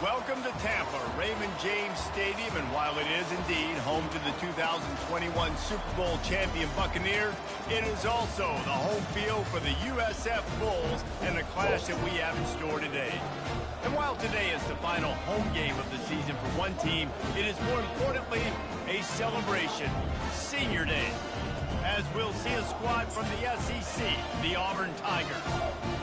Welcome to Tampa, Raymond James Stadium, and while it is indeed home to the 2021 Super Bowl champion Buccaneers, it is also the home field for the USF Bulls and the clash that we have in store today. And while today is the final home game of the season for one team, it is more importantly a celebration, Senior Day, as we'll see a squad from the SEC, the Auburn Tigers,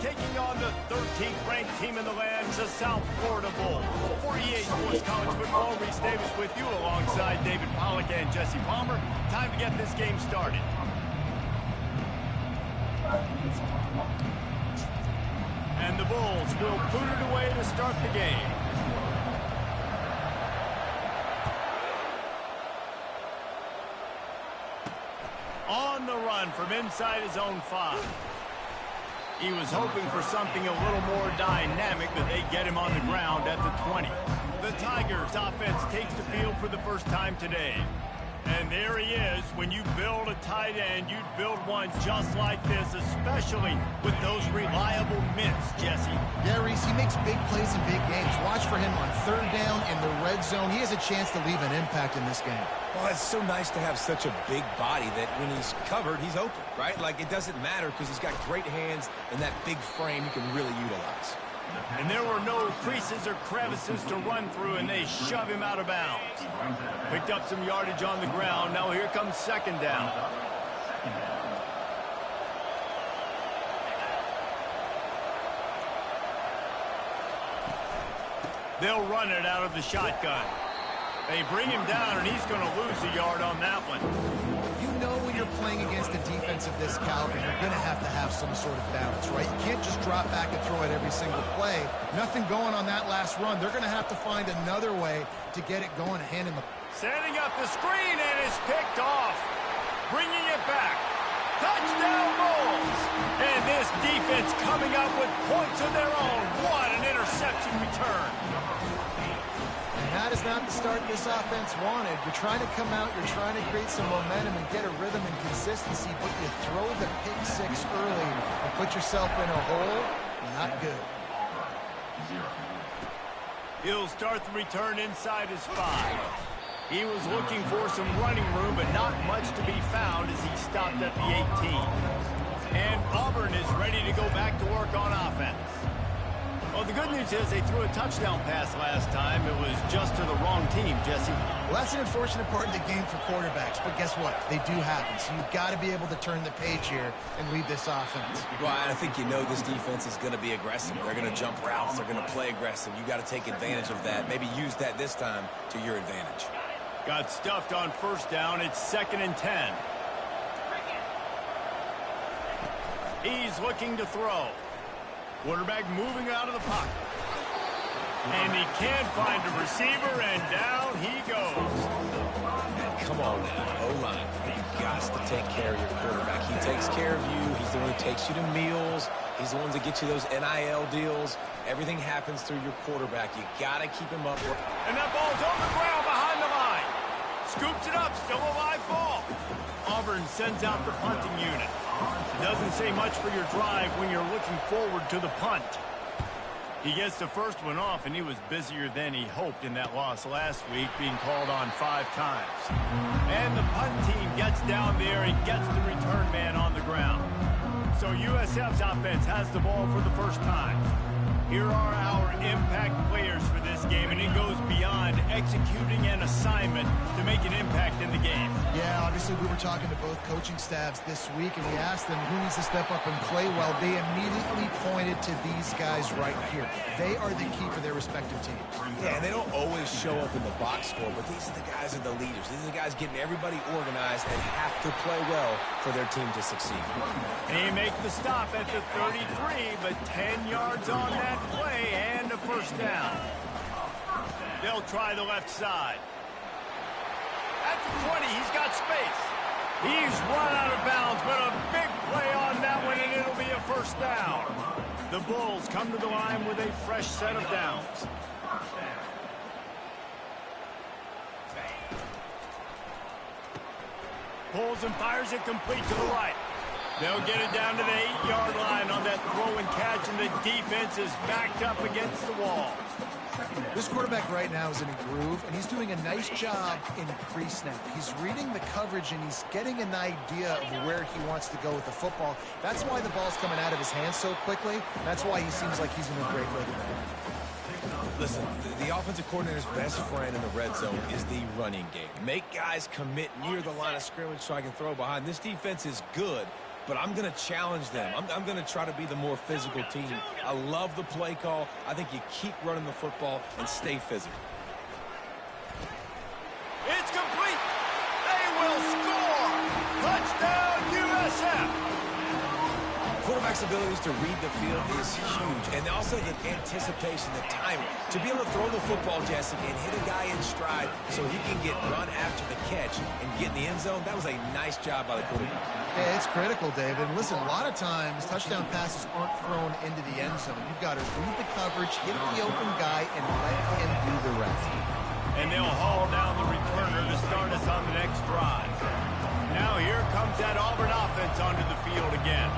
taking on the 13th ranked team in the land, the South Florida Bulls. For EA Sports College Football, Reese Davis with you alongside David Pollack and Jesse Palmer. Time to get this game started. And the Bulls will put it away to start the game. On the run from inside his own 5. He was hoping for something a little more dynamic, but they get him on the ground at the 20. The Tigers offense takes the field for the first time today. And there he is. When you build a tight end, you'd build one just like this, especially with those reliable mitts, Jesse. Yeah, Reese, he makes big plays in big games. Watch for him on third down in the red zone. He has a chance to leave an impact in this game. Well, it's so nice to have such a big body that when he's covered, he's open, right? Like, it doesn't matter because he's got great hands and that big frame you can really utilize. And there were no creases or crevices to run through, and they shove him out of bounds. Picked up some yardage on the ground. Now here comes second down. They'll run it out of the shotgun. They bring him down, and he's going to lose a yard on that one. You know when you're playing against a defense of this caliber, you're going to have some sort of balance, right? You can't just drop back and throw it every single play. Nothing going on that last run. They're going to have to find another way to get it going and hand him the... Setting up the screen, and it's picked off. Bringing it back. Touchdown Bulls! And this defense coming up with points of their own. What an interception return. And that is not the start this offense wanted. You're trying to come out, you're trying to create some momentum and get a rhythm and consistency, but you throw the pick six early and put yourself in a hole. Not good. He'll start the return inside his 5. He was looking for some running room, but not much to be found as he stopped at the 18. And Auburn is ready to go back to work on offense. Well, the good news is they threw a touchdown pass last time. It was just to the wrong team, Jesse. Well, that's an unfortunate part of the game for quarterbacks, but guess what? They do happen, so you've got to be able to turn the page here and lead this offense. Well, I think you know this defense is going to be aggressive. They're going to jump routes. They're going to play aggressive. You got to take advantage of that. Maybe use that this time to your advantage. Got stuffed on first down. It's 2nd and 10. He's looking to throw. Quarterback moving out of the pocket. And he can't find a receiver, and down he goes. Come on now, O-line. You've got to take care of your quarterback. He takes care of you. He's the one who takes you to meals. He's the one that gets you those NIL deals. Everything happens through your quarterback. You got to keep him up. And that ball's on the ground behind the line. Scoops it up, still a live ball. Auburn sends out the punting unit. Doesn't say much for your drive when you're looking forward to the punt. He gets the first one off, and he was busier than he hoped in that loss last week, being called on 5 times. And the punt team gets down there and gets the return man on the ground. So USF's offense has the ball for the first time. Here are our impact players for this game, and it goes beyond executing an assignment to make an impact in the game. Yeah, obviously we were talking to both coaching staffs this week, and we asked them who needs to step up and play well. They immediately pointed to these guys right here. They are the key for their respective teams. Yeah, and they don't always show up in the box score, but these are the guys that are the leaders. These are the guys getting everybody organized and have to play well for their team to succeed. They make the stop at the 33, but 10 yards on that play and a first down. They'll try the left side. At the 20, he's got space. He's run out of bounds, but a big play on that one, and it'll be a first down. The Bulls come to the line with a fresh set of downs. Pulls and fires it complete to the right. They'll get it down to the 8-yard line on that throw and catch, and the defense is backed up against the wall. This quarterback right now is in a groove, and he's doing a nice job in pre-snap. He's reading the coverage, and he's getting an idea of where he wants to go with the football. That's why the ball's coming out of his hands so quickly. That's why he seems like he's in a great rhythm. Listen, the offensive coordinator's best friend in the red zone is the running game. Make guys commit near the line of scrimmage so I can throw behind. This defense is good, but I'm going to challenge them. I'm going to try to be the more physical team. I love the play call. I think you keep running the football and stay physical. It's complete. They will score. Touchdown, USF. Quarterback's abilities to read the field is huge, and also the anticipation, the timing. To be able to throw the football, Jesse, and hit a guy in stride so he can get run after the catch and get in the end zone, that was a nice job by the quarterback. Yeah, it's critical, David. And listen, a lot of times touchdown passes aren't thrown into the end zone. You've got to read the coverage, hit the open guy, and let him do the rest. And they'll haul down the returner to start us on the next drive. Now here comes that Auburn offense onto the field again.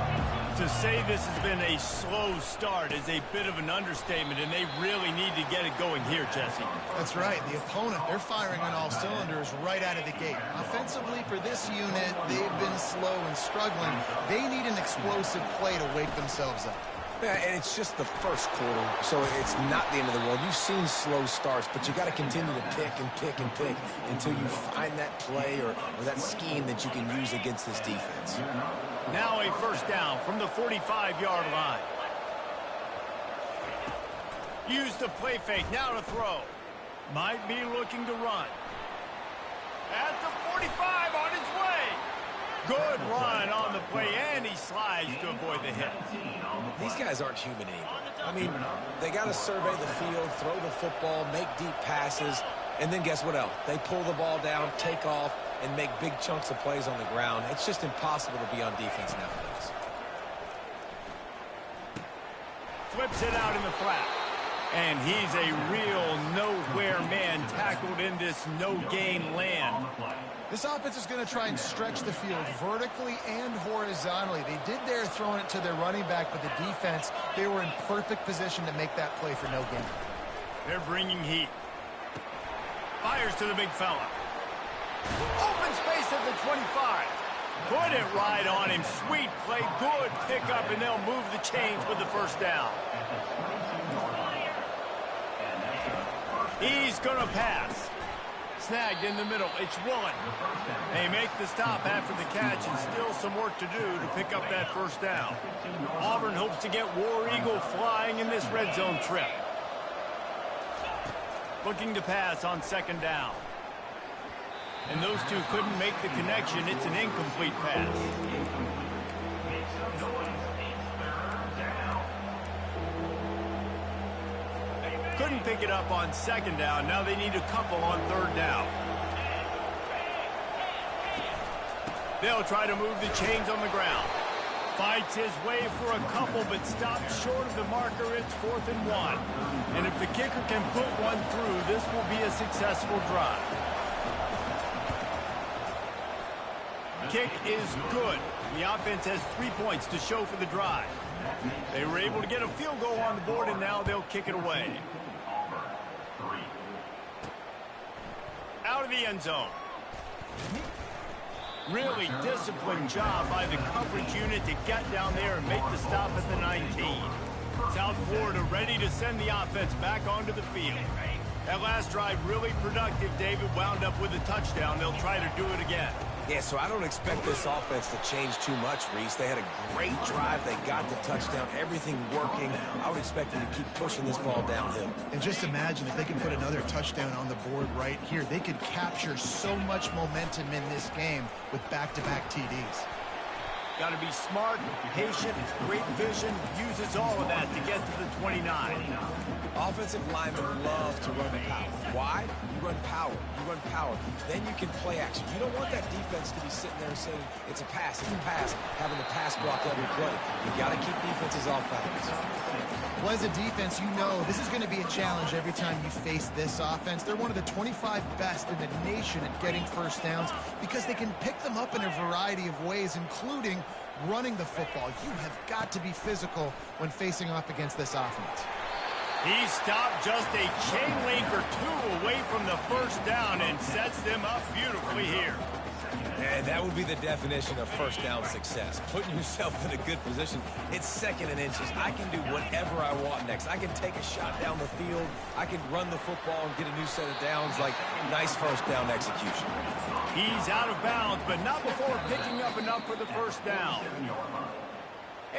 To say this has been a slow start is a bit of an understatement, and they really need to get it going here, Jesse. That's right. The opponent, they're firing on all cylinders right out of the gate. Offensively, for this unit, they've been slow and struggling. They need an explosive play to wake themselves up. Yeah, and it's just the first quarter, so it's not the end of the world. You've seen slow starts, but you got to continue to pick and pick and pick until you find that play or that scheme that you can use against this defense. Now a first down from the 45-yard line. Use the play fake, now to throw. Might be looking to run. At the 45, on his way. Good run on the play, and he slides to avoid the hit. These guys aren't human anymore. I mean, they got to survey the field, throw the football, make deep passes, and then guess what else? They pull the ball down, take off, and make big chunks of plays on the ground. It's just impossible to be on defense nowadays. Flips it out in the flat. And he's a real nowhere man tackled in this no-gain land. This offense is going to try and stretch the field vertically and horizontally. They did there throwing it to their running back, but the defense, they were in perfect position to make that play for no gain. They're bringing heat. Fires to the big fella. Open space at the 25. Put it right on him. Sweet play. Good pickup, and they'll move the chains with the first down. He's going to pass. Snagged in the middle. It's Woolen. They make the stop after the catch, and still some work to do to pick up that first down. Auburn hopes to get War Eagle flying in this red zone trip. Looking to pass on second down. And those two couldn't make the connection. It's an incomplete pass. Couldn't pick it up on second down. Now they need a couple on third down. They'll try to move the chains on the ground. Fights his way for a couple, but stops short of the marker. It's 4th and 1. And if the kicker can put one through, this will be a successful drive. Kick is good. The offense has 3 points to show for the drive. They were able to get a field goal on the board, and now they'll kick it away. Out of the end zone. Really disciplined job by the coverage unit to get down there and make the stop at the 19. South Florida ready to send the offense back onto the field. That last drive really productive. David wound up with a touchdown. They'll try to do it again. Yeah, so I don't expect this offense to change too much, Reese. They had a great drive. They got the touchdown. Everything working. I would expect them to keep pushing this ball downhill. And just imagine if they can put another touchdown on the board right here. They could capture so much momentum in this game with back-to-back TDs. Got to be smart, patient, great vision, uses all of that to get to the 29. Offensive linemen love to run the power. Why? You run power. You run power. Then you can play action. You don't want that defense to be sitting there saying, it's a pass, having the pass block every play. You got to keep defenses off balance. Well, as a defense, you know this is going to be a challenge every time you face this offense. They're one of the 25 best in the nation at getting first downs because they can pick them up in a variety of ways, including running the football. You have got to be physical when facing off against this offense. He stopped just a chain link or two away from the first down and sets them up beautifully here. And that would be the definition of first down success. Putting yourself in a good position. It's 2nd and inches. I can do whatever I want next. I can take a shot down the field. I can run the football and get a new set of downs. Like, nice first down execution. He's out of bounds, but not before picking up enough for the first down.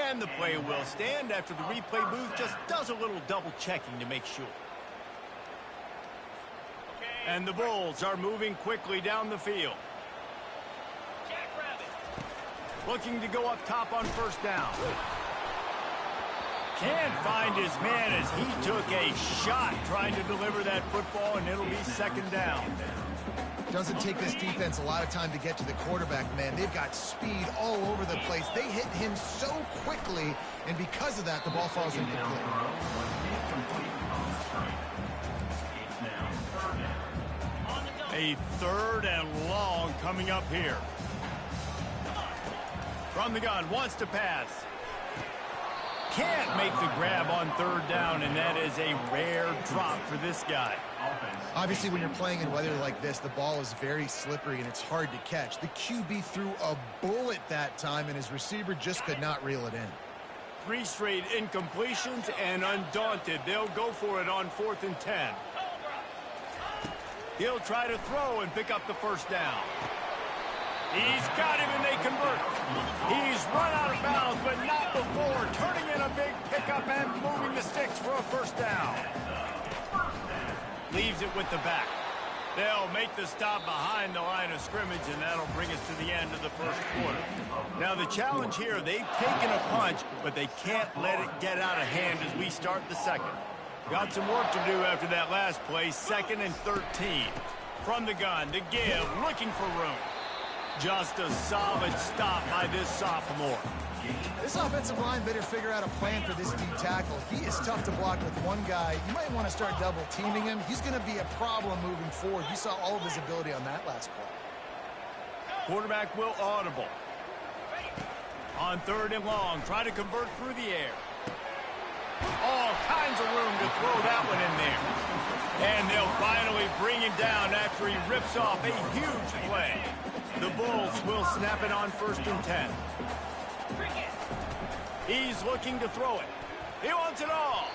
And the play will stand after the replay booth just does a little double checking to make sure. And the Bulls are moving quickly down the field. Looking to go up top on first down. Can't find his man as he took a shot trying to deliver that football, and it'll be 2nd down. Doesn't take this defense a lot of time to get to the quarterback, man. They've got speed all over the place. They hit him so quickly, and because of that, the ball falls incomplete. A 3rd and long coming up here. From the gun, wants to pass. Can't make the grab on 3rd down, and that is a rare drop for this guy. Obviously, when you're playing in weather like this, the ball is very slippery and it's hard to catch. The QB threw a bullet that time, and his receiver just could not reel it in. 3 straight incompletions, and undaunted, they'll go for it on 4th and 10. He'll try to throw and pick up the first down. He's got him, and they convert. He's run out of bounds, but not before turning in a big pickup and moving the sticks for a first down. Leaves it with the back. They'll make the stop behind the line of scrimmage, and that'll bring us to the end of the first quarter. Now, the challenge here, they've taken a punch, but they can't let it get out of hand as we start the second. Got some work to do after that last play, 2nd and 13. From the gun, the give, looking for room. Just a solid stop by this sophomore. This offensive line better figure out a plan for this D tackle. He is tough to block with one guy. You might want to start double teaming him. He's going to be a problem moving forward. You saw all of his ability on that last play. Quarterback will audible. On 3rd and long, try to convert through the air. All kinds of room to throw that one in there. And they'll finally bring him down after he rips off a huge play. The Bulls will snap it on 1st and 10. He's looking to throw it. He wants it all.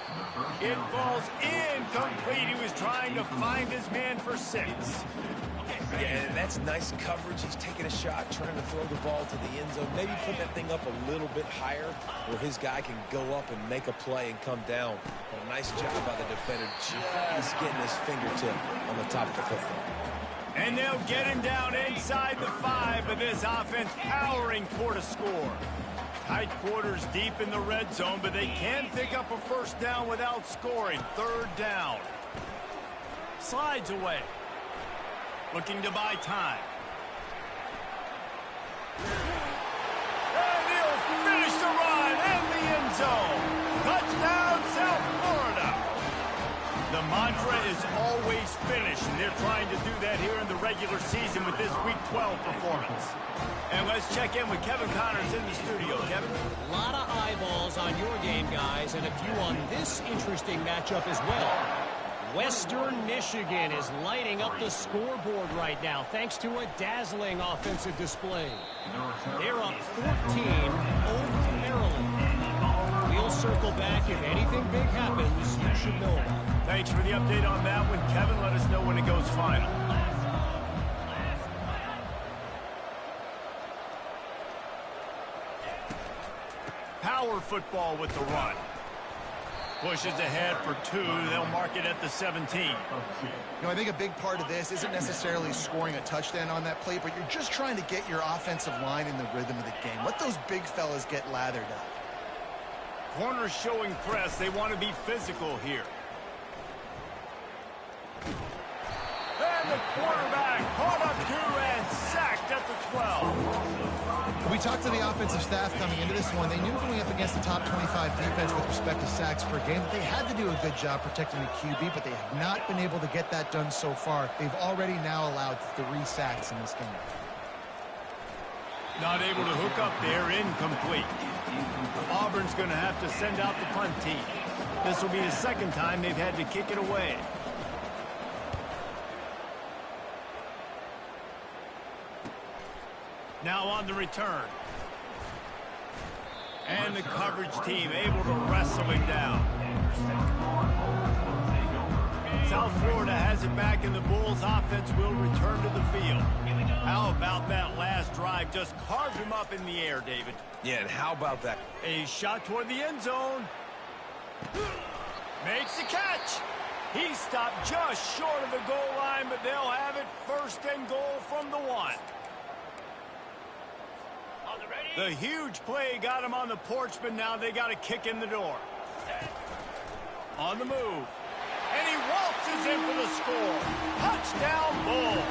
It falls incomplete. He was trying to find his man for 6. Yeah, that's nice coverage. He's taking a shot, trying to throw the ball to the end zone. Maybe put that thing up a little bit higher where his guy can go up and make a play and come down. But a nice job by the defender just getting his fingertip on the top of the football. And they'll get him down inside the 5, but this offense powering toward a score. Tight quarters deep in the red zone, but they can pick up a first down without scoring. 3rd down. Slides away. Looking to buy time. And he'll finish the run in the end zone. Touchdown, South Florida. The mantra is always finish, and they're trying to do that here in the regular season with this Week 12 performance. And let's check in with Kevin Connors in the studio. Kevin? A lot of eyeballs on your game, guys, and a few on this interesting matchup as well. Western Michigan is lighting up the scoreboard right now thanks to a dazzling offensive display. They're up 14 over Maryland. We'll circle back if anything big happens. You should know about it. Thanks for the update on that one, Kevin. Let us know when it goes final. Power football with the run. Pushes ahead for 2. They'll mark it at the 17. You know, I think a big part of this isn't necessarily scoring a touchdown on that play, but you're just trying to get your offensive line in the rhythm of the game. Let those big fellas get lathered up. Corners showing press. They want to be physical here. And the quarterback caught up to and sacked at the 12. We talked to the offensive staff coming into this one. They knew going up against the top 25 defense with respect to sacks per game that they had to do a good job protecting the QB, but they have not been able to get that done so far. They've already now allowed 3 sacks in this game. Not able to hook up there, incomplete. Auburn's going to have to send out the punt team. This will be the second time they've had to kick it away. Now on the return. And the coverage team able to wrestle him down. South Florida has it back, and the Bulls offense will return to the field. How about that last drive? Just carved him up in the air, David. Yeah, and how about that? A shot toward the end zone. Makes the catch. He stopped just short of the goal line, but they'll have it first and goal from the 1. The huge play got him on the porch, but now they got to kick in the door. On the move. And he waltzes in for the score. Touchdown, Bulls.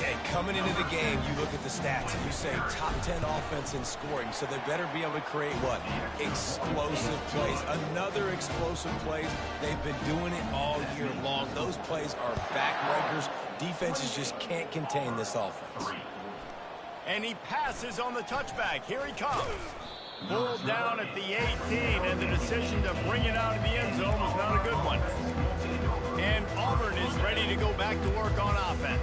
Yeah, coming into the game, you look at the stats and you say top 10 offense in scoring, so they better be able to create what? Explosive plays. Another explosive plays. They've been doing it all year long. Those plays are backbreakers. Defenses just can't contain this offense. And he passes on the touchback. Here he comes. Pulled down at the 18, and the decision to bring it out of the end zone was not a good one. And Auburn is ready to go back to work on offense.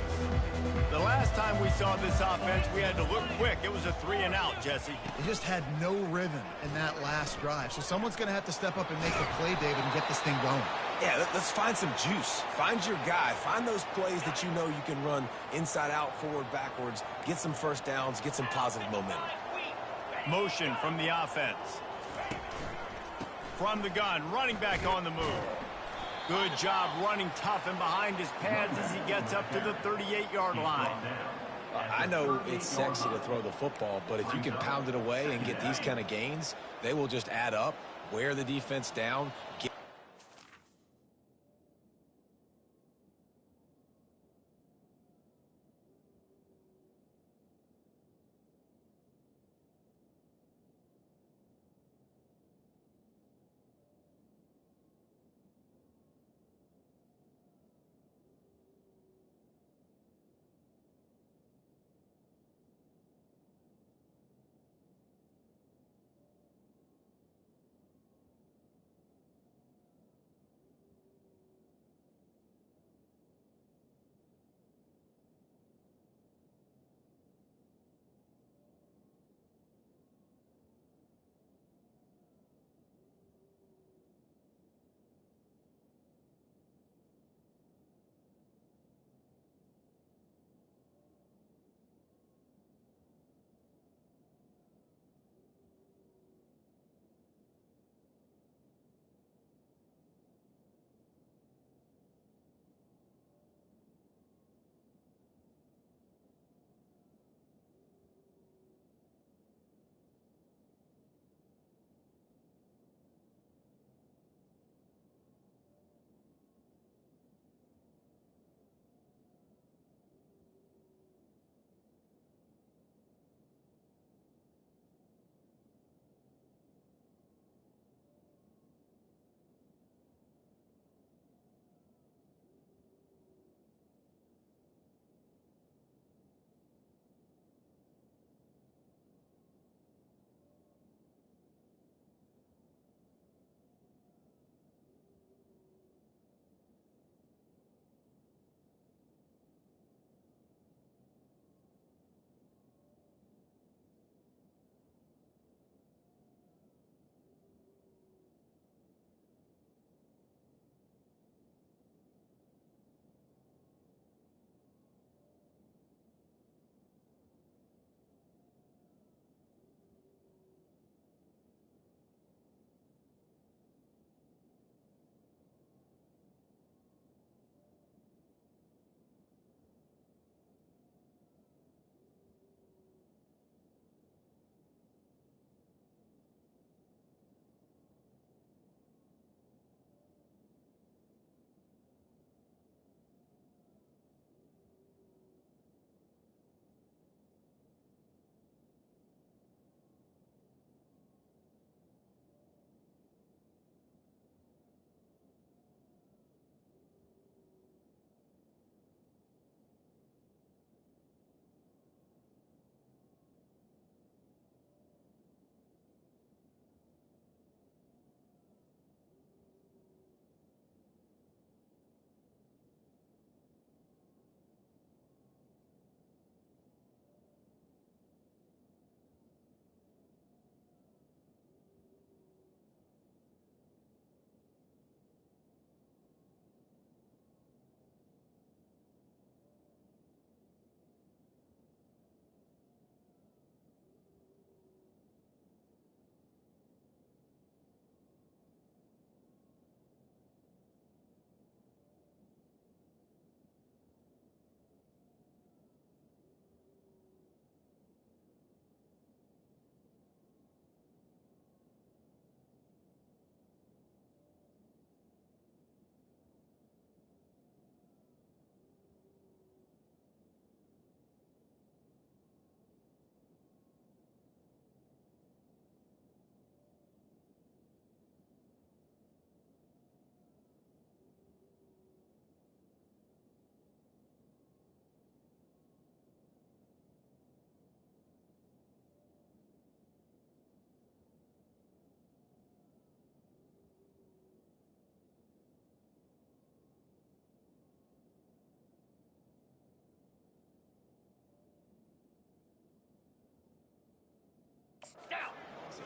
The last time we saw this offense, we had to look quick. It was a 3-and-out, Jesse. They just had no rhythm in that last drive. So someone's going to have to step up and make a play, David, and get this thing going. Yeah, let's find some juice. Find your guy. Find those plays that you know you can run inside out, forward, backwards. Get some first downs. Get some positive momentum. Motion from the offense. From the gun, running back on the move. Good job running tough and behind his pads as he gets up to the 38-yard line. I know it's sexy to throw the football, but if you can pound it away and get these kind of gains, they will just add up, wear the defense down, get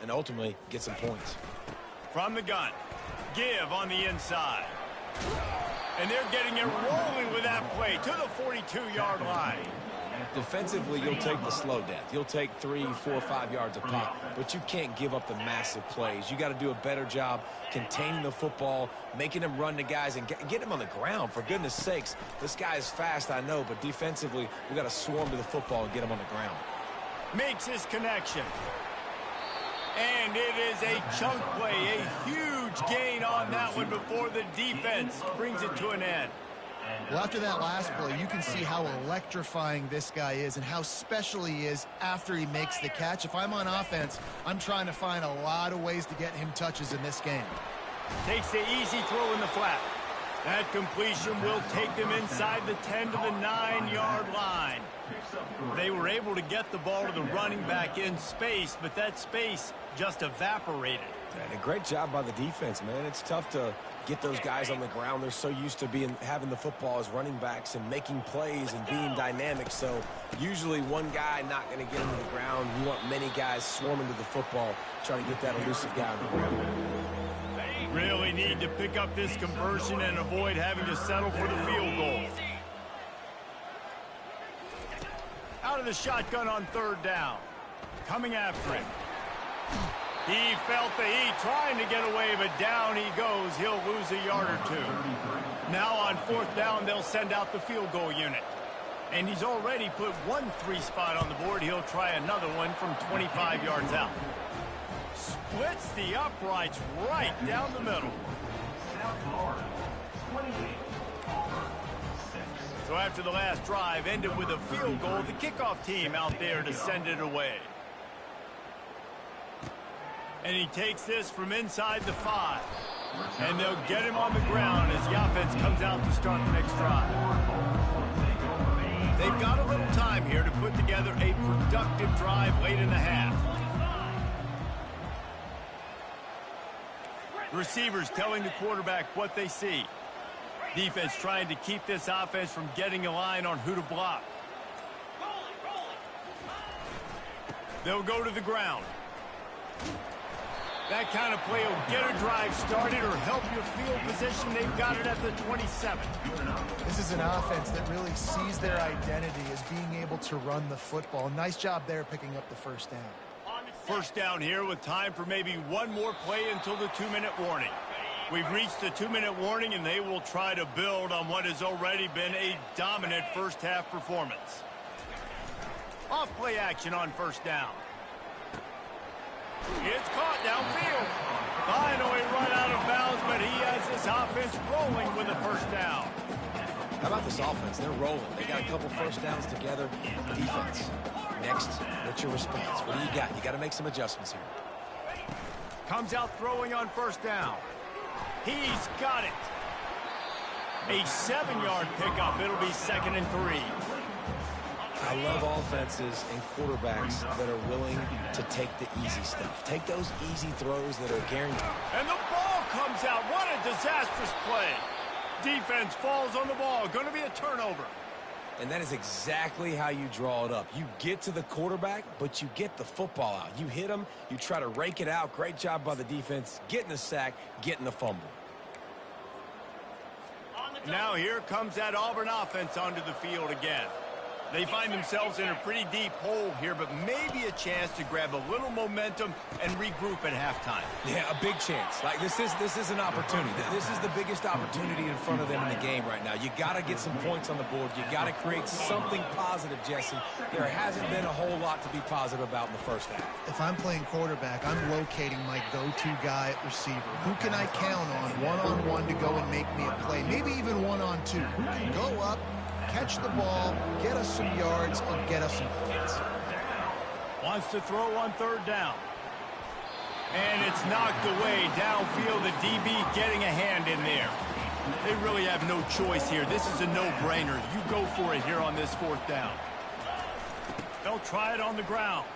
and ultimately get some points. From the gun, give on the inside. And they're getting it rolling with that play to the 42-yard line. Defensively, you'll take the slow death. You'll take 3, 4, 5 yards a pop, but you can't give up the massive plays. You got to do a better job containing the football, making them run the guys, and get them on the ground. For goodness sakes, this guy is fast, I know, but defensively, we got to swarm to the football and get him on the ground. Makes his connection. And it is a chunk play, a huge gain on that one before the defense brings it to an end. Well, after that last play, you can see how electrifying this guy is and how special he is after he makes the catch. If I'm on offense, I'm trying to find a lot of ways to get him touches in this game. Takes the easy throw in the flat. That completion will take them inside the 10 to the 9-yard line. They were able to get the ball to the running back in space, but that space just evaporated. And a great job by the defense, man. It's tough to get those guys on the ground. They're so used to having the football as running backs and making plays and being dynamic. So usually one guy not going to get into the ground. You want many guys swarming to the football, trying to get that elusive guy on the ground. Really need to pick up this conversion and avoid having to settle for the field goal. Out of the shotgun on third down. Coming after him. He felt the heat trying to get away, but down he goes. He'll lose a yard or two. Now on fourth down, they'll send out the field goal unit. And he's already put one 3 spot on the board. He'll try another one from 25 yards out. Splits the uprights right down the middle. So after the last drive ended with a field goal, the kickoff team out there to send it away. And he takes this from inside the 5. And they'll get him on the ground as the offense comes out to start the next drive. They've got a little time here to put together a productive drive late in the half. Receivers telling the quarterback what they see. Defense trying to keep this offense from getting a line on who to block. They'll go to the ground. That kind of play will get a drive started or help your field position. They've got it at the 27. This is an offense that really sees their identity as being able to run the football. Nice job there picking up the first down. First down here with time for maybe one more play until the 2-minute warning. We've reached the 2-minute warning, and they will try to build on what has already been a dominant first-half performance. Off play action on first down. It's caught downfield. Finally run out of bounds, but he has this offense rolling with a first down. How about this offense? They're rolling. They got a couple first downs together. Defense. Next, what's your response? What do you got? You got to make some adjustments here. Comes out throwing on first down. He's got it. A 7-yard pickup. It'll be 2nd and 3. I love offenses and quarterbacks that are willing to take the easy stuff. Take those easy throws that are guaranteed. And the ball comes out. What a disastrous play. Defense falls on the ball. Going to be a turnover. And that is exactly how you draw it up. You get to the quarterback, but you get the football out. You hit him, you try to rake it out. Great job by the defense, getting the sack, getting the fumble. Now here comes that Auburn offense onto the field again. They find themselves in a pretty deep hole here, but maybe a chance to grab a little momentum and regroup at halftime. Yeah, a big chance. Like this is an opportunity. This is the biggest opportunity in front of them in the game right now. You got to get some points on the board. You got to create something positive, Jesse. There hasn't been a whole lot to be positive about in the first half. If I'm playing quarterback, I'm locating my go-to guy at receiver. Who can I count on one-on-one to go and make me a play? Maybe even one-on-two. Who can go up, catch the ball, get us some yards, and get us some points. Wants to throw on third down. And it's knocked away downfield. The DB getting a hand in there. They really have no choice here. This is a no-brainer. You go for it here on this fourth down. They'll try it on the ground.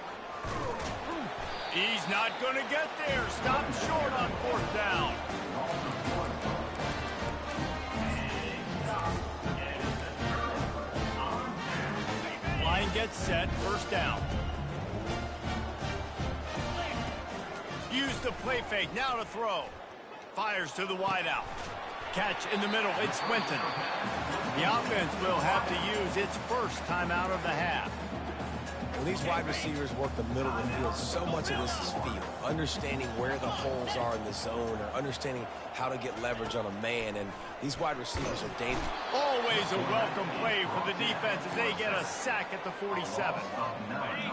He's not going to get there. Stop short on fourth down. Line gets set, first down. Use the play fake, now to throw. Fires to the wideout. Catch in the middle, it's Swinton. The offense will have to use its first timeout of the half. When these wide receivers work the middle of the field, so much of this is feel. Understanding where the holes are in the zone or understanding how to get leverage on a man. And these wide receivers are dangerous. Always a welcome play for the defense as they get a sack at the 47.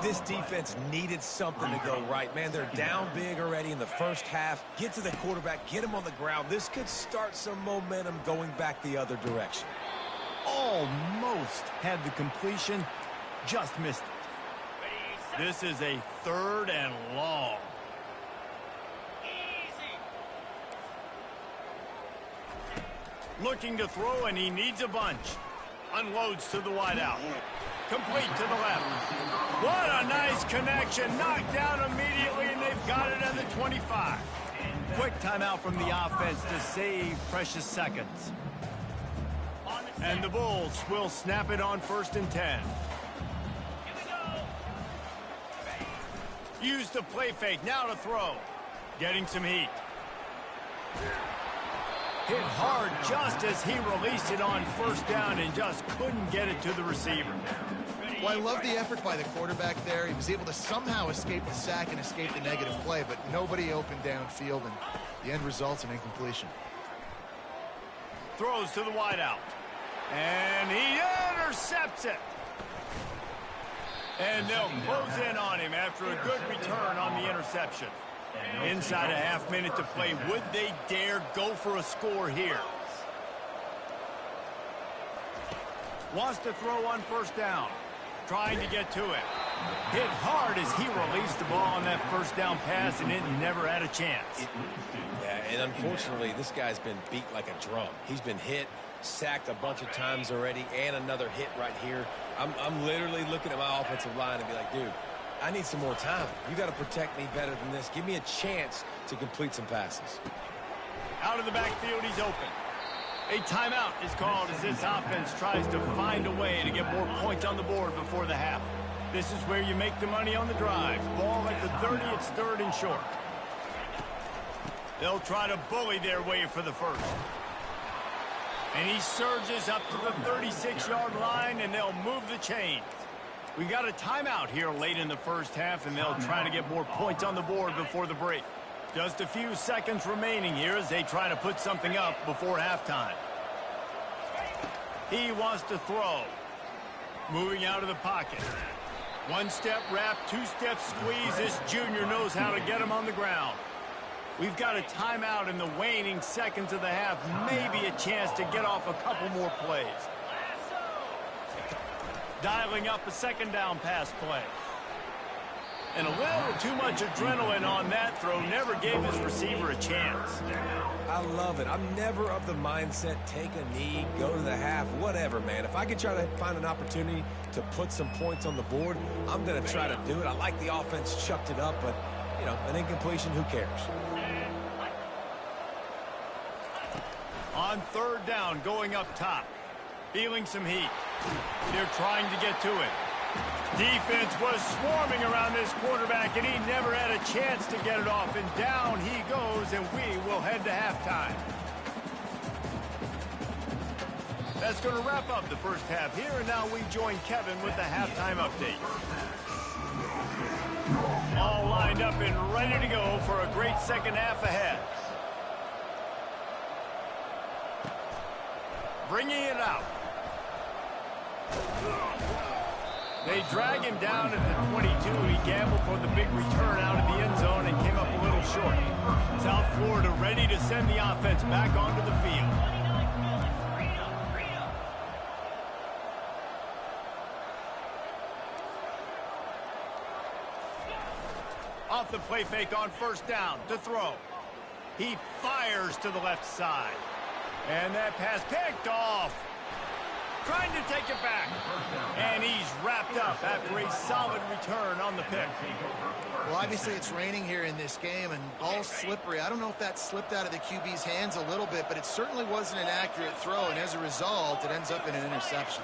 This defense needed something to go right. Man, they're down big already in the first half. Get to the quarterback, get him on the ground. This could start some momentum going back the other direction. Almost had the completion, just missed it. This is a 3rd and long. Looking to throw, and he needs a bunch. Unloads to the wideout. Complete to the left. What a nice connection. Knocked down immediately, and they've got it at the 25. Quick timeout from the offense to save precious seconds. And the Bulls will snap it on 1st and 10. Use the play fake, now to throw. Getting some heat. Hit hard just as he released it on 1st down and just couldn't get it to the receiver. Well, I love the effort by the quarterback there. He was able to somehow escape the sack and escape the negative play, but nobody opened downfield, and the end results an incompletion. Throws to the wideout. And he intercepts it. And they'll close in on him after a good return on the interception. Inside a half minute to play. Would they dare go for a score here? Wants to throw on 1st down. Trying to get to it. Hit hard as he released the ball on that 1st down pass, and it never had a chance. Yeah, and unfortunately, this guy's been beat like a drum. He's been hit, sacked a bunch of times already, and another hit right here. I'm literally looking at my offensive line and be like, dude, I need some more time. You got to protect me better than this. Give me a chance to complete some passes. Out of the backfield, he's open. A timeout is called as this offense tries to find a way to get more points on the board before the half. This is where you make the money on the drive. Ball at the 30, it's 3rd and short. They'll try to bully their way for the 1st. And he surges up to the 36-yard line, and they'll move the chains. We got a timeout here late in the 1st half, and they'll try to get more points on the board before the break. Just a few seconds remaining here as they try to put something up before halftime. He wants to throw. Moving out of the pocket. 1-step wrap, 2-step squeeze. This junior knows how to get him on the ground. We've got a timeout in the waning seconds of the half. Maybe a chance to get off a couple more plays. Dialing up a 2nd down pass play. And a little too much adrenaline on that throw. Never gave his receiver a chance. I love it. I'm never of the mindset, take a knee, go to the half, whatever, man. If I can try to find an opportunity to put some points on the board, I'm going to try to do it. I like the offense chucked it up, but, you know, an incompletion, who cares? On 3rd down, going up top. Feeling some heat. They're trying to get to it. Defense was swarming around this quarterback, and he never had a chance to get it off. And down he goes, and we will head to halftime. That's going to wrap up the 1st half here, and now we join Kevin with the halftime update. All lined up and ready to go for a great 2nd half ahead. Bringing it out. They drag him down at the 22. He gambled for the big return out of the end zone and came up a little short. South Florida ready to send the offense back onto the field. Off the play fake on 1st down to throw. He fires to the left side. And that pass picked off. Trying to take it back. And he's wrapped up after a solid return on the pick. Well, obviously it's raining here in this game, and ball's slippery. I don't know if that slipped out of the QB's hands a little bit, but it certainly wasn't an accurate throw, and as a result, it ends up in an interception.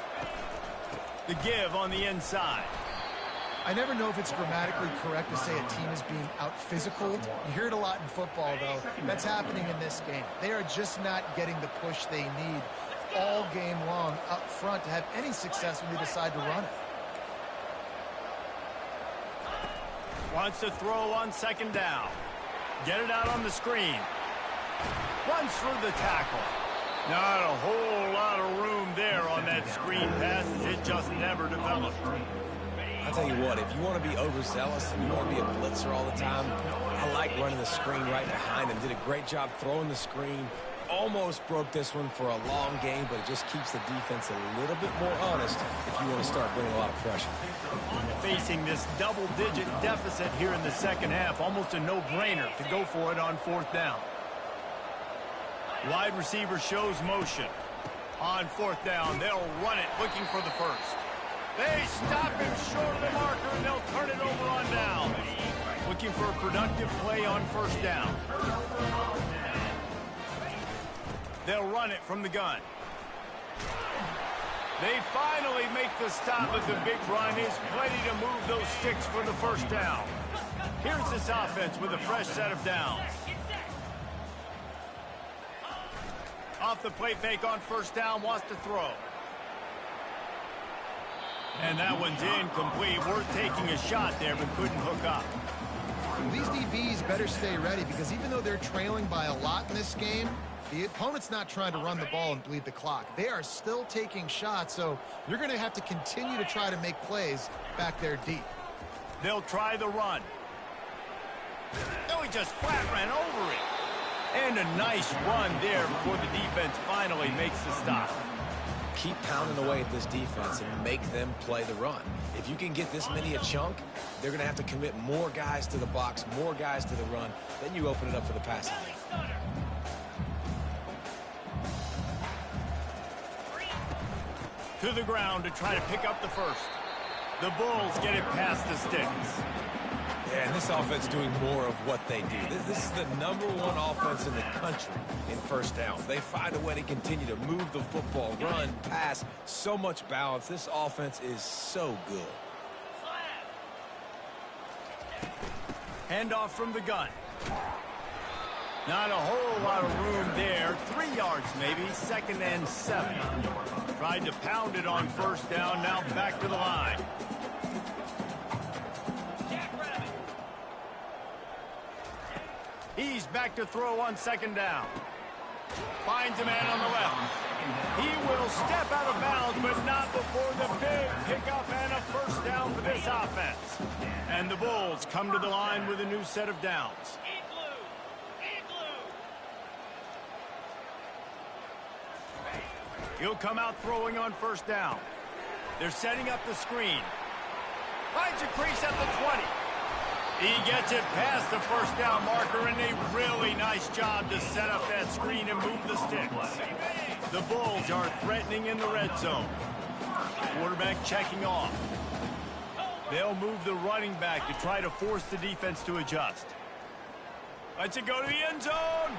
The give on the inside. I never know if it's grammatically correct to say a team is being out-physicaled. You hear it a lot in football, though. That's happening in this game. They are just not getting the push they need all game long up front to have any success when they decide to run it. Wants to throw on second down. Get it out on the screen. Runs through the tackle. Not a whole lot of room there on that screen pass as it just never developed. I'll tell you what, if you want to be overzealous and you want to be a blitzer all the time, I like running the screen right behind him. Did a great job throwing the screen. Almost broke this one for a long game, but it just keeps the defense a little bit more honest if you want to start bringing a lot of pressure. Facing this double-digit deficit here in the second half, almost a no-brainer to go for it on fourth down. Wide receiver shows motion. On fourth down, they'll run it, looking for the first. They stop him short of the marker, and they'll turn it over on down. Looking for a productive play on first down. They'll run it from the gun. They finally make the stop at the big run. Is plenty to move those sticks for the first down. Here's this offense with a fresh set of downs. Off the play fake on first down, wants to throw. And that one's incomplete. Worth taking a shot there, but couldn't hook up. These DBs better stay ready because even though they're trailing by a lot in this game, the opponent's not trying to run the ball and bleed the clock. They are still taking shots, so you're going to have to continue to try to make plays back there deep. They'll try the run. Oh, he just flat ran over it. And a nice run there before the defense finally makes the stop. Keep pounding away at this defense and make them play the run. If you can get this many a chunk, they're going to have to commit more guys to the box, more guys to the run. Then you open it up for the passing game. To the ground to try to pick up the first. The Bulls get it past the sticks. Yeah, and this offense doing more of what they do. This is the #1 offense in the country in first downs. They find a way to continue to move the football, run, pass, so much balance. This offense is so good. Handoff from the gun. Not a whole lot of room there. 3 yards maybe, 2nd and 7. Tried to pound it on first down, now back to the line. He's back to throw on second down. Finds a man on the left. He will step out of bounds, but not before the big pickup and a first down for this offense. And the Bulls come to the line with a new set of downs. He'll come out throwing on first down. They're setting up the screen. Finds a crease at the 20. He gets it past the first down marker, and a really nice job to set up that screen and move the sticks. The Bulls are threatening in the red zone. Quarterback checking off. They'll move the running back to try to force the defense to adjust. Lets it go to the end zone.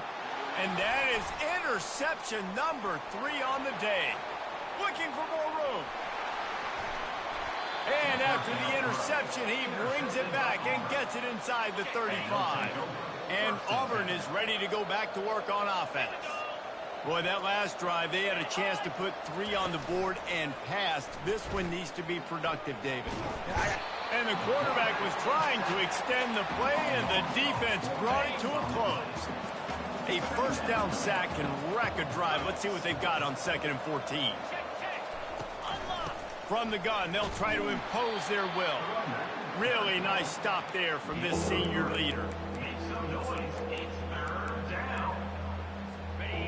And that is interception number 3 on the day. Looking for more room. And after the interception, he brings it back and gets it inside the 35. And Auburn is ready to go back to work on offense. Boy, that last drive, they had a chance to put 3 on the board and passed. This one needs to be productive, David. And the quarterback was trying to extend the play, and the defense brought it to a close. A first down sack can wreck a drive. Let's see what they've got on 2nd and 14. From the gun, they'll try to impose their will. Really nice stop there from this senior leader.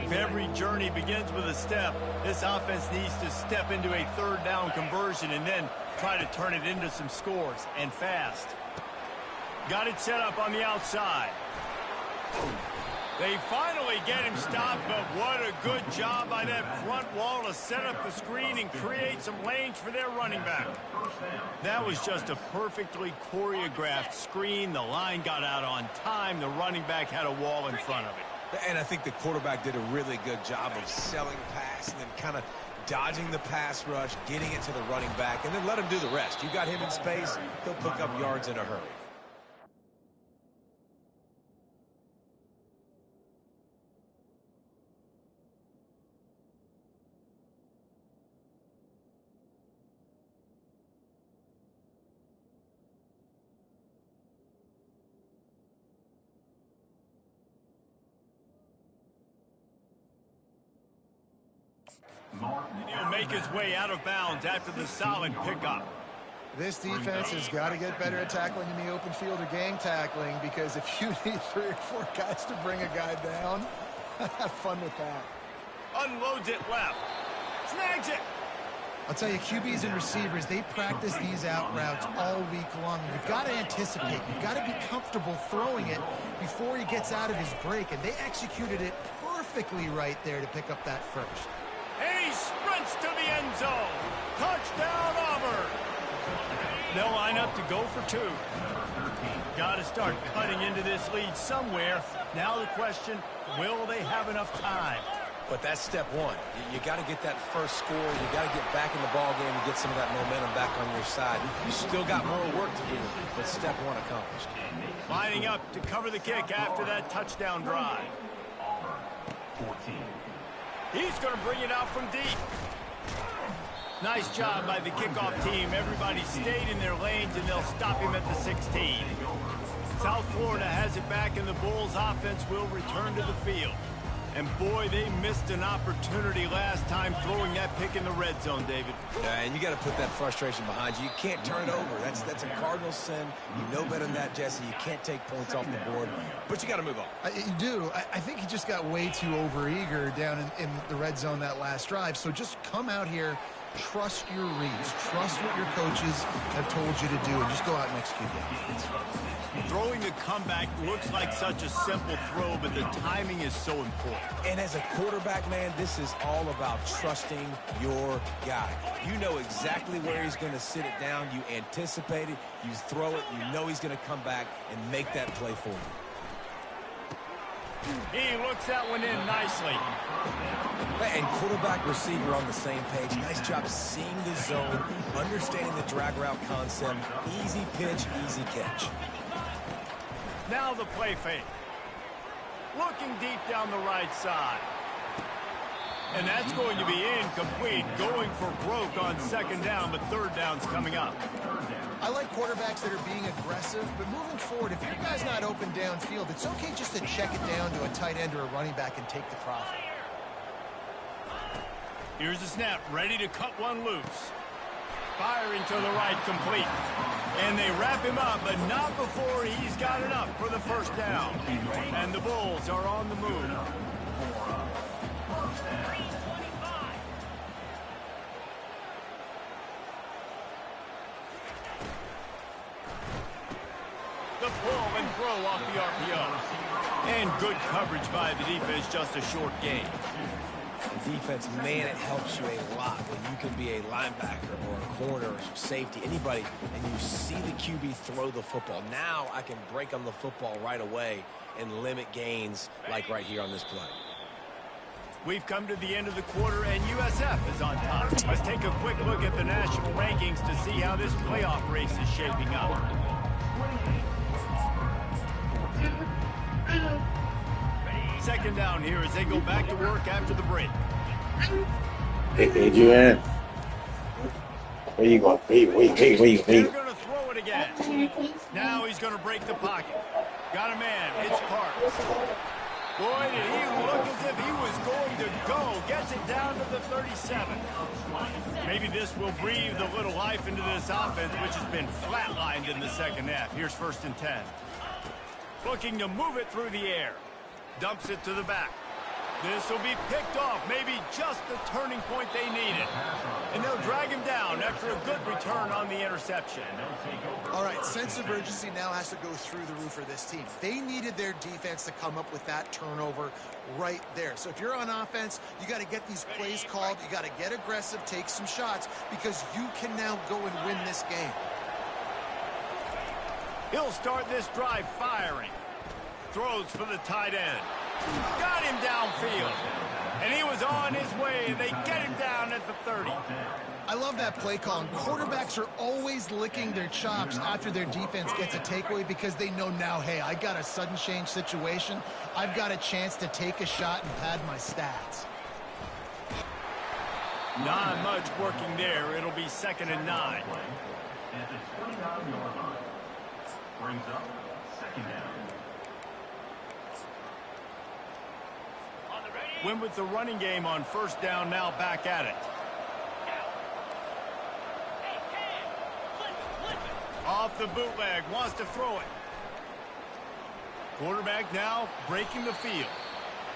If every journey begins with a step, this offense needs to step into a 3rd down conversion and then try to turn it into some scores, and fast. Got it set up on the outside. They finally get him stopped, but what a good job by that front wall to set up the screen and create some lanes for their running back. That was just a perfectly choreographed screen. The line got out on time. The running back had a wall in front of it. And I think the quarterback did a really good job of selling pass and then kind of dodging the pass rush, getting it to the running back, and then let him do the rest. You got him in space, he'll pick up yards in a hurry. He'll make his way out of bounds after the solid pickup. This defense has got to get better at tackling in the open field or gang tackling, because if you need 3 or 4 guys to bring a guy down, have fun with that. Unloads it left. Snags it. I'll tell you, QBs and receivers, they practice these out routes all week long. You've got to anticipate. You've got to be comfortable throwing it before he gets out of his break, and they executed it perfectly right there to pick up that first. And he sprints to the end zone. Touchdown, Auburn. They'll line up to go for 2. Got to start cutting into this lead somewhere. Now the question, will they have enough time? But that's step one. You got to get that first score. You got to get back in the ball game and get some of that momentum back on your side. You still got more work to do, but step one accomplished. Lining up to cover the kick after that touchdown drive. 14. He's going to bring it out from deep. Nice job by the kickoff team. Everybody stayed in their lanes, and they'll stop him at the 16. South Florida has it back, and the Bulls offense will return to the field. And boy, they missed an opportunity last time throwing that pick in the red zone, David. Yeah, and you got to put that frustration behind you. You can't turn it over. That's a cardinal sin. You know better than that, Jesse. You can't take points off the board, but you got to move on. You do. I think he just got way too overeager down in the red zone that last drive. So just come out here, trust your reads, trust what your coaches have told you to do, and just go out and execute it. Throwing the comeback looks like such a simple throw, but the timing is so important. And as a quarterback, man, this is all about trusting your guy. You know exactly where he's going to sit it down. You anticipate it. You throw it. You know he's going to come back and make that play for you. He looks that one in nicely. And quarterback, receiver on the same page. Nice job seeing the zone, understanding the drag route concept. Easy pitch, easy catch. Now the play fake. Looking deep down the right side. And that's going to be incomplete. Going for broke on 2nd down, but 3rd down's coming up. I like quarterbacks that are being aggressive, but moving forward, if your guy's not open downfield, it's okay just to check it down to a tight end or a running back and take the profit. Here's the snap, ready to cut one loose. Firing to the right, complete. And they wrap him up, but not before he's got enough for the 1st down. And the Bulls are on the move. The pull and throw off the RPO. And good coverage by the defense, just a short gain. Defense, man, it helps you a lot when you can be a linebacker or a corner or safety, anybody, and you see the QB throw the football. Now I can break on the football right away and limit gains like right here on this play. We've come to the end of the quarter, and USF is on top. Let's take a quick look at the national rankings to see how this playoff race is shaping up. Second down here as they go back to work after the break. Hey, Adrian. Where you going? Wait. They're going to throw it again. Now he's going to break the pocket. Got a man. It's Parks. Boy, did he look as if he was going to go. Gets it down to the 37. Maybe this will breathe a little life into this offense, which has been flatlined in the second half. Here's 1st and 10. Looking to move it through the air. Dumps it to the back. This will be picked off, maybe just the turning point they needed. And they'll drag him down after a good return on the interception. All right, sense of urgency now has to go through the roof for this team. They needed their defense to come up with that turnover right there. So if you're on offense, you got to get these plays called. You got to get aggressive, take some shots, because you can now go and win this game. He'll start this drive firing. Throws for the tight end. Got him downfield. And he was on his way, and they get him down at at the 30. I love that play call. And quarterbacks are always licking their chops after their defense gets a takeaway because they know now, hey, I got a sudden change situation. I've got a chance to take a shot and pad my stats. Not much working there. It'll be 2nd and 9. At the 29-yard line. Brings up 2nd down. Went with the running game on 1st down, now back at it. Off the bootleg, wants to throw it. Quarterback now breaking the field.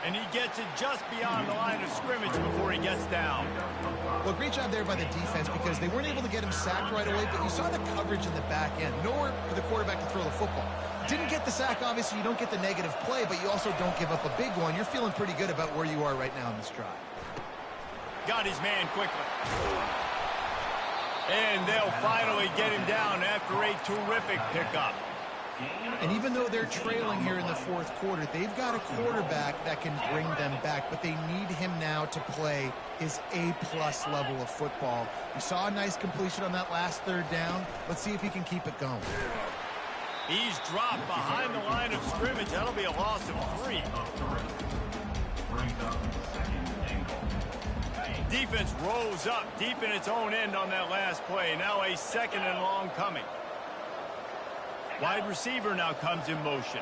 And he gets it just beyond the line of scrimmage before he gets down. Well, great job there by the defense because they weren't able to get him sacked right away, but you saw the coverage in the back end. Nowhere for the quarterback to throw the football. Didn't get the sack, obviously. You don't get the negative play, but you also don't give up a big one. You're feeling pretty good about where you are right now in this drive. Got his man quickly. And they'll finally get him down after a terrific pickup. And even though they're trailing here in the 4th quarter, they've got a quarterback that can bring them back, but they need him now to play his A-plus level of football. We saw a nice completion on that last 3rd down. Let's see if he can keep it going. He's dropped behind the line of scrimmage. That'll be a loss of 3. Defense rolls up deep in its own end on that last play. Now a 2nd and long coming. Wide receiver now comes in motion.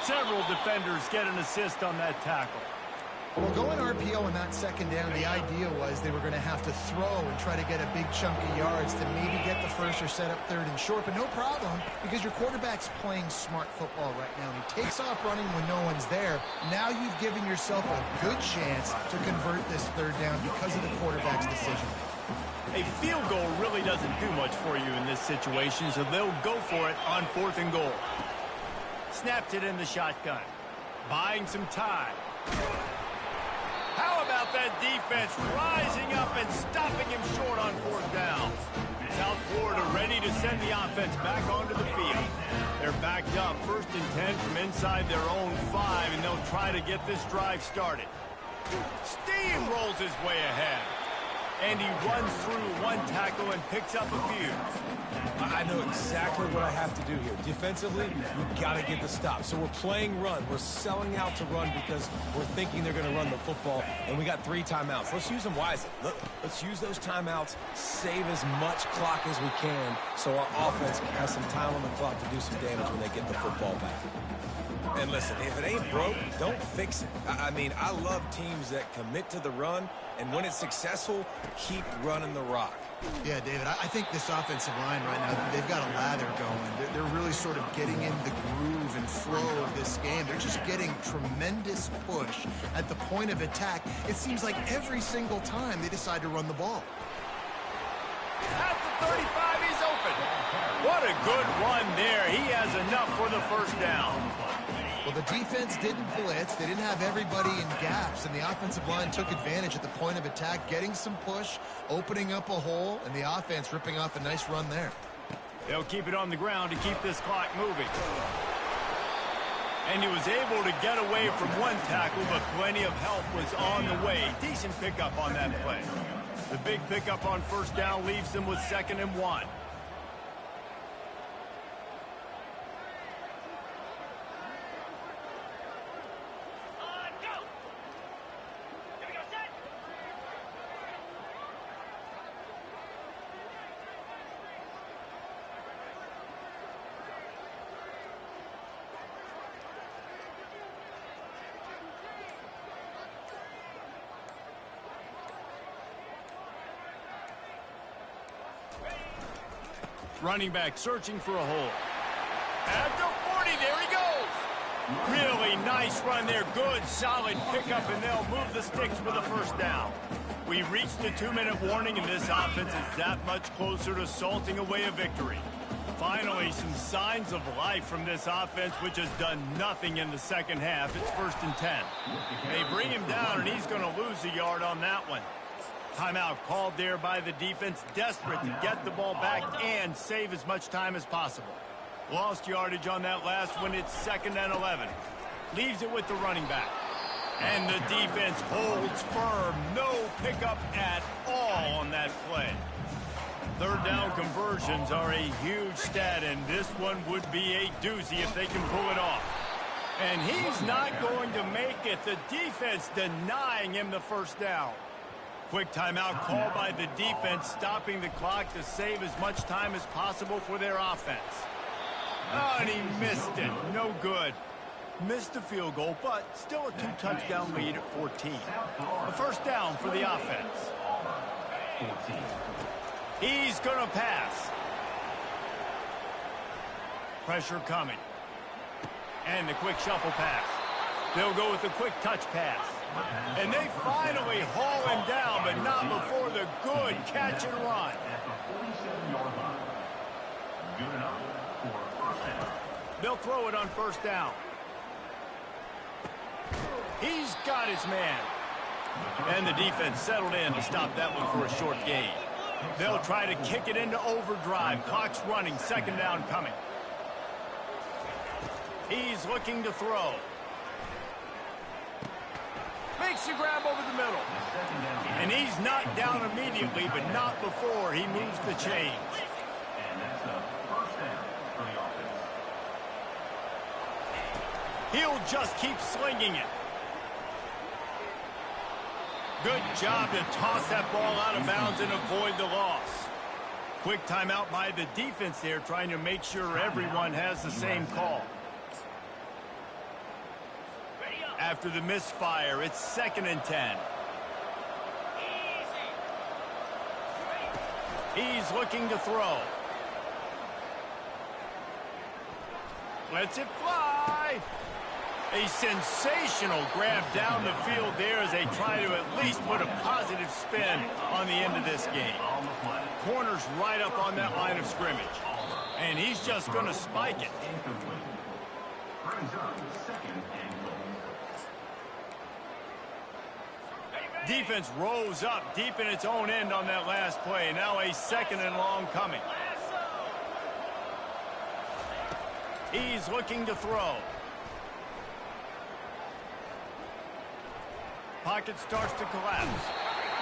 Several defenders get an assist on that tackle. Well, going RPO on that 2nd down, the idea was they were going to have to throw and try to get a big chunk of yards to maybe get the 1st or set up 3rd and short, but no problem because your quarterback's playing smart football right now. And he takes off running when no one's there. Now you've given yourself a good chance to convert this 3rd down because of the quarterback's decision. A field goal really doesn't do much for you in this situation, so they'll go for it on 4th and goal. Snapped it in the shotgun. Buying some time. How about that defense rising up and stopping him short on 4th down? South Florida ready to send the offense back onto the field. They're backed up 1st and 10 from inside their own 5, and they'll try to get this drive started. Steamrolls his way ahead. And he runs through one tackle and picks up a few. I know exactly what I have to do here. Defensively, we've got to get the stop. So we're playing run. We're selling out to run because we're thinking they're going to run the football, and we got 3 timeouts. Let's use them wisely. Look, let's use those timeouts, save as much clock as we can so our offense has some time on the clock to do some damage when they get the football back. And listen, if it ain't broke, don't fix it. I mean, I love teams that commit to the run, and when it's successful, keep running the rock. Yeah, David, I think this offensive line right now, they've got a lather going. They're really sort of getting in the groove and flow of this game. They're just getting tremendous push at the point of attack. It seems like every single time they decide to run the ball. At the 35, he's open. What a good run there. He has enough for the 1st down. Well, the defense didn't blitz. They didn't have everybody in gaps, and the offensive line took advantage at the point of attack, getting some push, opening up a hole, and the offense ripping off a nice run there. They'll keep it on the ground to keep this clock moving. And he was able to get away from one tackle, but plenty of help was on the way. Decent pickup on that play. The big pickup on 1st down leaves them with 2nd and 1. Running back searching for a hole. At the 40, there he goes. Really nice run there. Good, solid pickup, and they'll move the sticks for the 1st down. We've reached the 2-minute warning, and this offense is that much closer to salting away a victory. Finally, some signs of life from this offense, which has done nothing in the 2nd half. It's 1st and 10. They bring him down, and he's going to lose a yard on that one. Timeout called there by the defense, desperate to get the ball back and save as much time as possible. Lost yardage on that last one. It's 2nd and 11. Leaves it with the running back. And the defense holds firm. No pickup at all on that play. Third down conversions are a huge stat, and this one would be a doozy if they can pull it off. And he's not going to make it. The defense denying him the first down. Quick timeout called by the defense, stopping the clock to save as much time as possible for their offense. Oh, and he missed it. No good. Missed the field goal, but still a 2-touchdown lead at 14. A first down for the offense. He's going to pass. Pressure coming. And the quick shuffle pass. They'll go with the quick touch pass. And they finally haul him down, but not before the good catch and run. They'll throw it on first down. He's got his man. And the defense settled in to stop that one for a short gain. They'll try to kick it into overdrive. Clock's running. Second down coming. He's looking to throw. Makes the grab over the middle. And he's knocked down immediately, but not before he moves the chains. And that's a first down for the offense. He'll just keep slinging it. Good job to toss that ball out of bounds and avoid the loss. Quick timeout by the defense there, trying to make sure everyone has the same call. After the misfire, it's 2nd and 10. He's looking to throw. Lets it fly. A sensational grab down the field there as they try to at least put a positive spin on the end of this game. Corner's right up on that line of scrimmage. And he's just going to spike it. Brings up second and goal. Defense rolls up deep in its own end on that last play. Now a 2nd and long coming. He's looking to throw. Pocket starts to collapse.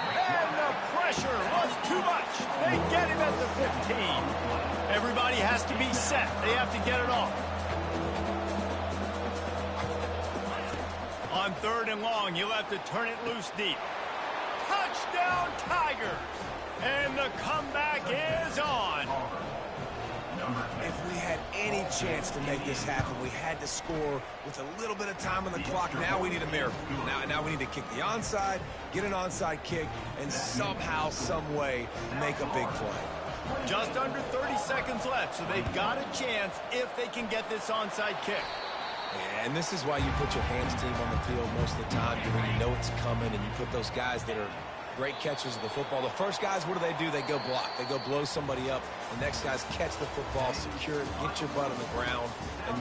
And the pressure was too much. They get him at the 15. Everybody has to be set. They have to get it off. On 3rd and long, he'll have to turn it loose deep. Touchdown, Tigers! And the comeback is on. If we had any chance to make this happen, we had to score with a little bit of time on the clock. Now we need a miracle. Now we need to kick the onside, get an onside kick, and somehow, some way, make a big play. Just under 30 seconds left, so they've got a chance if they can get this onside kick. And this is why you put your hands team on the field most of the time, when you know it's coming, and you put those guys that are great catchers of the football. The first guys, what do? They go block. They go blow somebody up. The next guys catch the football, secure it, get your butt on the ground, and